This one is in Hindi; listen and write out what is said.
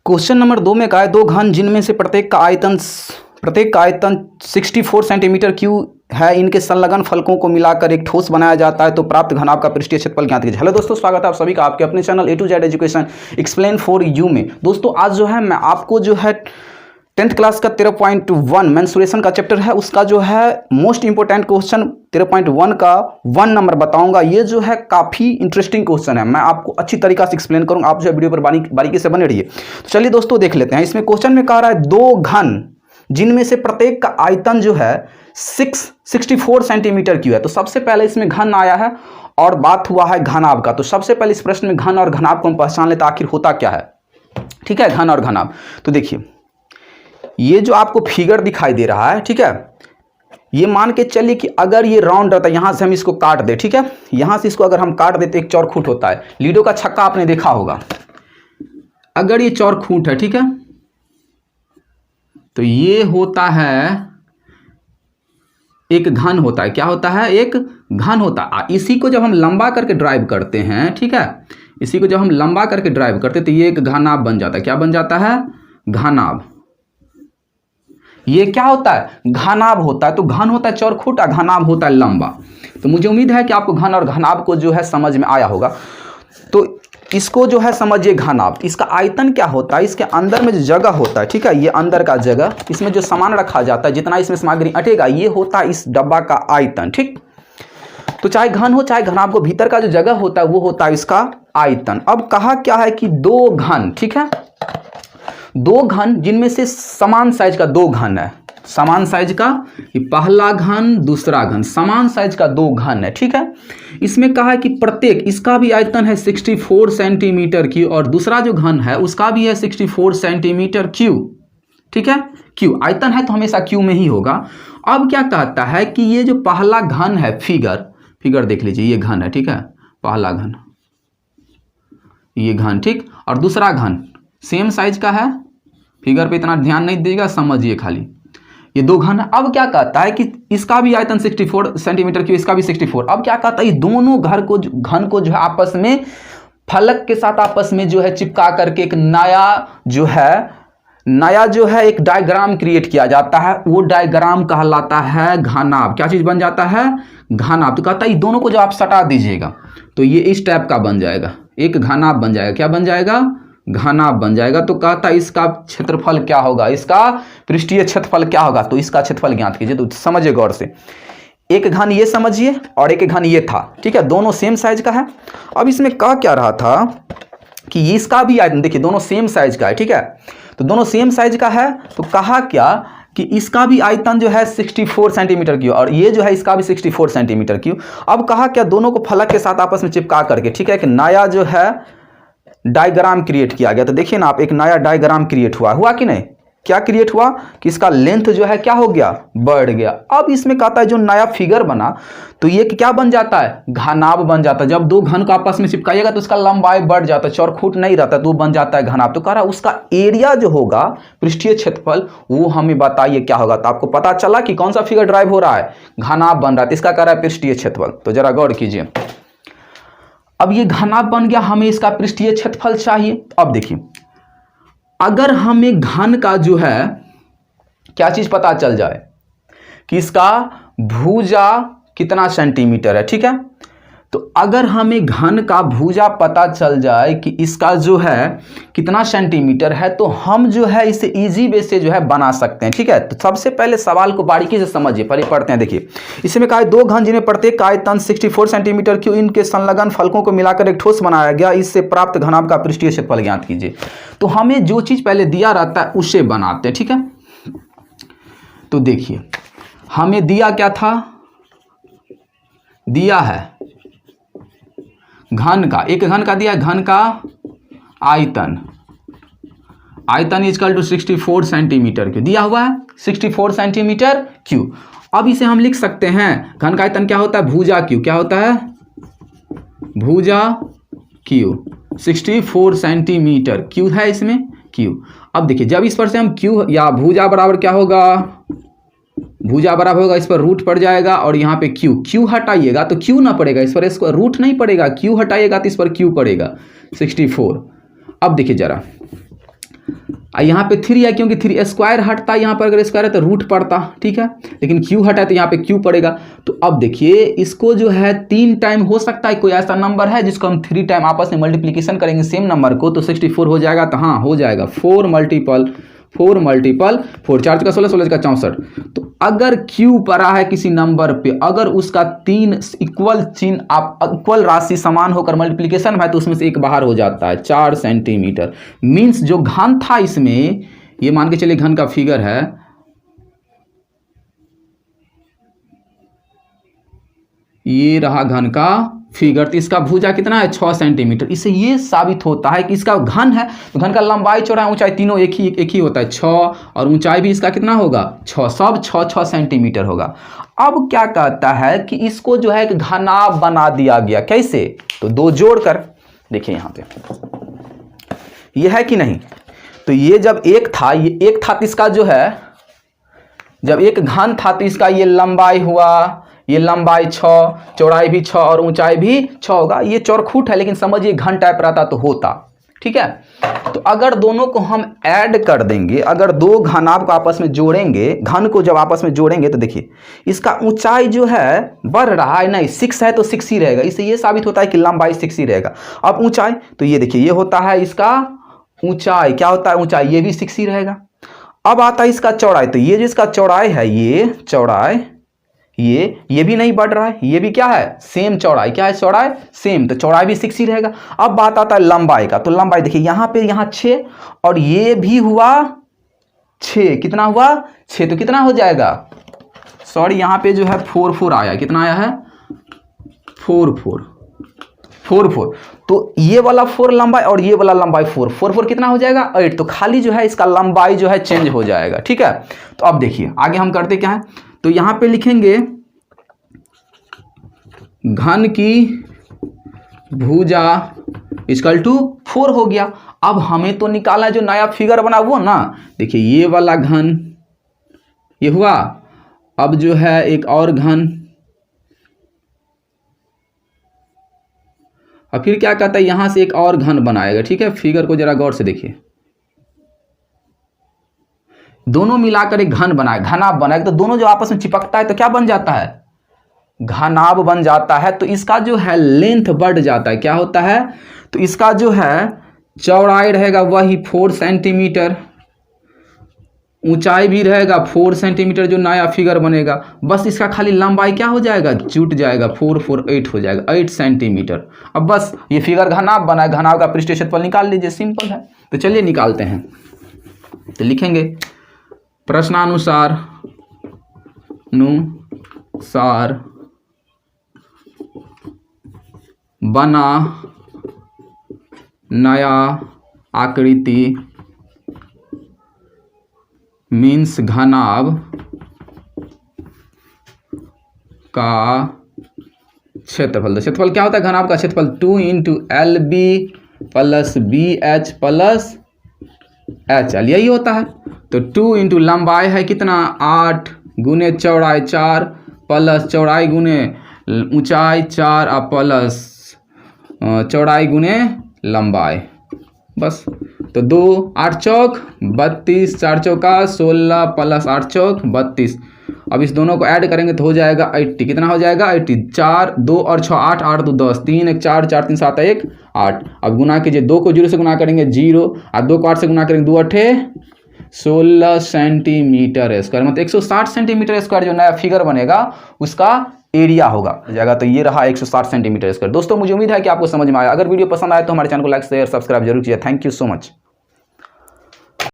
क्वेश्चन नंबर 2 में कहा है दो घन जिनमें से प्रत्येक का आयतन 64 सेंटीमीटर क्यूब है, इनके संलग्न फलकों को मिलाकर एक ठोस बनाया जाता है तो प्राप्त घनाभ का पृष्ठीय क्षेत्रफल ज्ञात कीजिए। हेलो दोस्तों, स्वागत है आप सभी का आपके अपने channel A to Z education explain for you में। दोस्तों आज जो है मैं आपको जो है 10th क्लास का 13.1 मेंस्ट्रुएशन का चैप्टर है, उसका जो है मोस्ट इंपोर्टेंट क्वेश्चन 13.1 का 1 नंबर बताऊंगा। ये जो है काफ़ी इंटरेस्टिंग क्वेश्चन है, मैं आपको अच्छी तरीका से एक्सप्लेन करूंगा। आप जो है वीडियो पर बारीकी से बने रहिए। तो चलिए दोस्तों देख लेते हैं। इसमें क्वेश्चन में कह रहा है दो घन जिनमें से प्रत्येक का आयतन जो है 64 सेंटीमीटर क्यूब है। तो सबसे पहले इसमें घन आया है और बात हुआ है घनाभ का। तो सबसे पहले इस प्रश्न में घन और घनाभ को हम पहचान लेते आखिर होता क्या है। ठीक है, घन और घनाभ। तो देखिए ये जो आपको फिगर दिखाई दे रहा है, ठीक है, ये मान के चलिए कि अगर ये राउंड रहता है, यहां से हम इसको काट दे, ठीक है, यहां से इसको अगर हम काट देते एक चौरखूट होता है, लीडो का छक्का आपने देखा होगा। अगर ये चौरखूट है, ठीक है, तो ये होता है एक घन होता है। क्या होता है? एक घन होता है। इसी को जब हम लंबा करके ड्राइव करते हैं, ठीक है, इसी को जब हम लंबा करके ड्राइव करते हैं तो ये एक घनाभ बन जाता है। क्या बन जाता है? घनाभ। ये क्या होता है? घनाभ होता है। तो घन होता है चौरखूट और घनाभ होता है लंबा। तो मुझे उम्मीद है कि आपको घन और घनाभ को जो है समझ में आया होगा। तो इसको जो है समझिए घनाभ। इसका आयतन क्या होता है? इसके अंदर में जो जगह होता है, ठीक है, ये अंदर का जगह, इसमें जो सामान रखा जाता है, जितना इसमें सामग्री अटेगा, ये होता है इस डब्बा का आयतन। ठीक, तो चाहे घन हो चाहे घनाभ को, भीतर का जो जगह होता है वो होता है इसका आयतन। अब कहा क्या है कि दो घन, ठीक है, दो घन जिनमें से समान साइज का दो घन है, समान साइज का, ये पहला घन दूसरा घन, समान साइज का दो घन है। ठीक है, इसमें कहा है कि प्रत्येक, इसका भी आयतन है 64 सेंटीमीटर क्यूब और दूसरा जो घन है उसका भी है 64 सेंटीमीटर क्यूब। ठीक है, क्यूब आयतन है तो हमेशा क्यूब में ही होगा। अब क्या कहता है कि ये जो पहला घन है, फिगर देख लीजिए, ये घन है, ठीक है, पहला घन, ये घन, ठीक, और दूसरा घन सेम साइज का है। फिगर पे इतना ध्यान नहीं देगा, समझिए खाली, ये दो घन है। अब क्या कहता है कि इसका भी आयतन 64 सेंटीमीटर क्यूब, इसका भी 64। अब क्या कहता है, ये दोनों घन को जो है आपस में फलक के साथ आपस में जो है चिपका करके एक नया जो है एक डायग्राम क्रिएट किया जाता है। वो डायग्राम कहलाता है घनाभ। क्या चीज बन जाता है? घनाभ। तो कहता है ये दोनों को जब आप सटा दीजिएगा तो ये इस टाइप का बन जाएगा, एक घनाभ बन जाएगा। क्या बन जाएगा? घनाभ बन जाएगा। तो कहता है इसका क्षेत्रफल क्या होगा, इसका पृष्ठीय क्षेत्रफल क्या होगा, तो इसका क्षेत्रफल ज्ञात कीजिए। तो समझिए गौर से, एक घन ये समझिए और एक घन ये था, ठीक है, दोनों सेम साइज का है। अब इसमें कह क्या रहा था कि इसका भी आयतन, देखिए दोनों सेम साइज का है, ठीक है, तो दोनों सेम साइज का है। तो कहा क्या कि इसका भी आयतन जो है 64 सेंटीमीटर क्यूब और ये जो है इसका भी 64 सेंटीमीटर क्यूब। अब कहा क्या, दोनों को फलक के साथ आपस में चिपका करके, ठीक है, एक नया जो है डायग्राम क्रिएट किया गया। तो देखिए ना आप, एक नया डायग्राम क्रिएट हुआ कि नहीं? क्या क्रिएट हुआ कि इसका लेंथ जो है क्या हो गया? बढ़ गया। अब इसमें कहता है जो नया फिगर बना तो ये क्या बन जाता है? घनाभ बन जाता है। जब दो घन को आपस में चिपकाइएगा तो उसका लंबाई बढ़ जाता है, चौरखूट नहीं रहता, तो बन जाता है घनाभ। तो कह रहा है उसका एरिया जो होगा, पृष्ठीय क्षेत्रफल, वो हमें बताइए क्या होगा। तो आपको पता चला कि कौन सा फिगर ड्राइव हो रहा है? घनाभ बन रहा है, तो इसका कह रहा है पृष्ठीय क्षेत्रफल। तो जरा गौर कीजिए, अब ये घनाभ बन गया, हमें इसका पृष्ठीय क्षेत्रफल चाहिए। अब देखिए, अगर हमें घन का जो है क्या चीज पता चल जाए कि इसका भुजा कितना सेंटीमीटर है, ठीक है, तो अगर हमें घन का भुजा पता चल जाए कि इसका जो है कितना सेंटीमीटर है, तो हम जो है इसे इजी वे से जो है बना सकते हैं। ठीक है, तो सबसे पहले सवाल को बारीकी से समझिए, पहले पढ़ते हैं। देखिए इसमें कहा है दो घन जिन्हें प्रत्येक का आयतन 64 सेंटीमीटर क्यूब, इनके संलग्न फलकों को मिलाकर एक ठोस बनाया गया, इससे प्राप्त घनाभ का पृष्ठीय क्षेत्रफल ज्ञात कीजिए। तो हमें जो चीज पहले दिया रहता है उसे बनाते हैं। ठीक है, तो देखिए हमें दिया क्या था? दिया है घन का, एक घन का दिया है, घन का आयतन इक्वल टू 64 सेंटीमीटर क्यूब दिया हुआ है, 64 सेंटीमीटर क्यूब। अब इसे हम लिख सकते हैं, घन का आयतन क्या होता है? भुजा क्यूब। क्या होता है? भुजा क्यूब, 64 सेंटीमीटर क्यूब है इसमें क्यूब। अब देखिए जब इस पर से हम क्यूब या भुजा बराबर क्या होगा? भुजा बराबर होगा, इस पर रूट पड़ जाएगा और यहाँ पे क्यू हटाइएगा तो क्यू ना पड़ेगा, इस पर इसको रूट नहीं पड़ेगा, क्यू हटाइएगा तो इस पर क्यू पड़ेगा 64। अब देखिए जरा, यहाँ पे 3 है क्योंकि 3 स्क्वायर हटता है, यहाँ पर अगर स्क्वायर है तो रूट पड़ता, ठीक है, लेकिन क्यू हटा है तो यहाँ पे क्यू पड़ेगा। तो अब देखिए इसको जो है 3 टाइम हो सकता है, कोई ऐसा नंबर है जिसको हम 3 टाइम आपस में मल्टीप्लीकेशन करेंगे सेम नंबर को तो 64 हो जाएगा। तो हाँ हो जाएगा, 4 मल्टीपल 4, 4 का 16, 16 का 64। तो अगर क्यू पड़ा है किसी नंबर पे, अगर उसका 3 इक्वल चिन्ह आप इक्वल राशि समान होकर मल्टीप्लिकेशन है तो उसमें से एक बाहर हो जाता है 4 सेंटीमीटर। मीन्स जो घन था इसमें, ये मान के चलिए घन का फिगर है, ये रहा घन का फिगर, तो इसका भुजा कितना है 6 सेंटीमीटर। इससे ये साबित होता है कि इसका घन है तो घन का लंबाई चौड़ाई ऊंचाई तीनों एक ही होता है 6, और ऊंचाई भी इसका कितना होगा 6, सब 6 सेंटीमीटर होगा। अब क्या कहता है कि इसको जो है कि घनाभ बना दिया गया, कैसे, तो 2 जोड़कर देखिए यहाँ पे ये है कि नहीं, तो ये जब एक था, ये एक था तो इसका जो है, जब एक घन था तो इसका ये लंबाई हुआ, ये लंबाई 6, चौड़ाई भी 6 और ऊंचाई भी 6 होगा। ये चौरखूट है लेकिन समझिए घन टाइप रहता तो होता, ठीक है। तो अगर दोनों को हम ऐड कर देंगे, अगर 2 घनाभ को आपस में जोड़ेंगे, घन को जब आपस में जोड़ेंगे तो देखिए इसका ऊंचाई जो है बढ़ रहा है, नहीं 6 है तो 6 ही रहेगा, इससे ये साबित होता है कि लंबाई 6 ही रहेगा। अब ऊंचाई तो ये देखिए ये होता है इसका ऊंचाई, क्या होता है ऊंचाई, ये भी 6 ही रहेगा। अब आता है इसका चौड़ाई, तो ये जो इसका चौड़ाई है, ये चौड़ाई ये भी नहीं बढ़ रहा है, ये भी क्या है सेम चौड़ाई, क्या है चौड़ाई सेम, तो चौड़ाई भी 6 ही रहेगा। अब बात आता है लंबाई का, तो लंबाई देखिए यहाँ पे यहाँ 6 और ये भी हुआ 6, कितना हुआ 6, तो कितना हो जाएगा, सॉरी यहाँ पे जो है 4 आया, कितना आया है 4, तो ये वाला 4 लंबाई और ये वाला लंबाई 4 कितना हो जाएगा 8, तो खाली जो है इसका लंबाई जो है चेंज हो जाएगा, ठीक है। तो अब देखिए आगे हम करते क्या है, तो यहां पे लिखेंगे घन की भुजा इक्वल टू 4 हो गया। अब हमें तो निकालना है जो नया फिगर बना वो ना, देखिए ये वाला घन ये हुआ, अब जो है एक और घन, और फिर क्या कहता है यहां से एक और घन बनाएगा, ठीक है। फिगर को जरा गौर से देखिए, दोनों मिलाकर एक घन बनाए, घनाभ बनाए, तो दोनों जो आपस में चिपकता है तो क्या बन जाता है घनाभ बन जाता है। तो इसका जो है लेंथ बढ़ जाता है, क्या होता है, तो इसका जो है चौड़ाई रहेगा वही 4 सेंटीमीटर, ऊंचाई भी रहेगा 4 सेंटीमीटर जो नया फिगर बनेगा, बस इसका खाली लंबाई क्या हो जाएगा जुट जाएगा 4 4 8 हो जाएगा 8 सेंटीमीटर। अब बस ये फिगर घनाभ बना है, घनाभ का पृष्ठीय क्षेत्रफल निकाल लीजिए, सिंपल है। तो चलिए निकालते हैं, तो लिखेंगे प्रश्नानुसार बना नया आकृति मीन्स घनाभ का क्षेत्रफल। तो क्षेत्रफल क्या होता है घनाभ का क्षेत्रफल 2 × LB + BH + HL, यही होता है। तो 2 × लंबाई है कितना 8 गुने चौड़ाई 4 प्लस चौड़ाई गुने ऊंचाई 4 और प्लस चौड़ाई गुने लंबाई, बस। तो 2 8 चौक 32, 4 चौका 16 प्लस 8 चौक 32। अब इस दोनों को ऐड करेंगे तो हो जाएगा 80, कितना हो जाएगा 80, 4 2 और 6 8 8 2 10, 3 1 4 4 3 7 1 8। अब गुना कीजिए, 2 को 0 से गुना करेंगे 0 और 2 को 8 से गुना करेंगे 2 8 16 सेंटीमीटर स्क्वायर, मतलब 160 सेंटीमीटर स्क्वायर जो नया फिगर बनेगा उसका एरिया होगा जाएगा। तो ये रहा 160 सेंटीमीटर स्क्वायर। दोस्तों मुझे उम्मीद है कि आपको समझ में आया। अगर वीडियो पसंद आए तो हमारे चैनल को लाइक शेयर सब्सक्राइब जरूर कीजिए। Thank you so much.